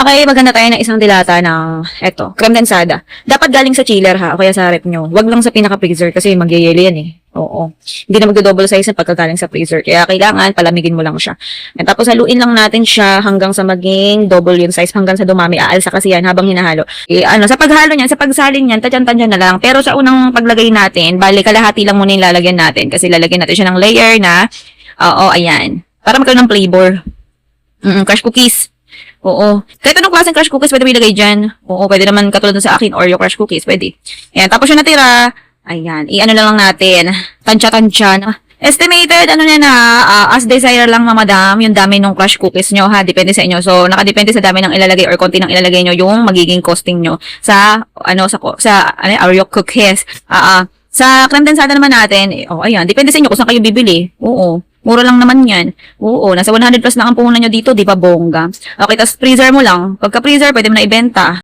Okay, maganda tayo ng isang dilata ng, eto, creme densada. Dapat galing sa chiller ha, o kaya sa rep nyo. Wag lang sa pinaka-freezer kasi magyayelo yan eh. Oo. Hindi na magdo-double size na pagkagaling sa freezer. Kaya kailangan palamigin mo lang siya. And tapos haluin lang natin siya hanggang sa maging double yung size, hanggang sa dumami. Aalsa kasi yan habang hinahalo. Sa paghalo niyan, sa pagsalin niyan, tatyan-tatyan na lang. Pero sa unang paglagay natin, bali kalahati lang muna yung lalagyan natin. Kasi lalagyan natin siya ng layer na, ayan. Para magkaroon ng flavor. Crush cookies. Oo. Kahit anong klaseng crush cookies pwede mo ilagay dyan. Oo, pwede naman katulad sa akin, Oreo crush cookies, pwede. Ayan, tapos yung natira, ayan, i-ano lang natin, tansya-tansya. Estimated, as desire lang, madam, yung dami ng crush cookies nyo, ha, depende sa inyo. So, nakadepende sa dami ng ilalagay or konti ng ilalagay nyo yung magiging costing nyo sa Oreo cookies. Sa creme densada naman natin, ayan, depende sa inyo kung saan kayo bibili. Oo. Mura lang naman yan. Oo, nasa 100 plus na ang puhunan nyo dito, di ba bongga? Okay, tas freezer mo lang. Pagka freezer, pwede mo na ibenta.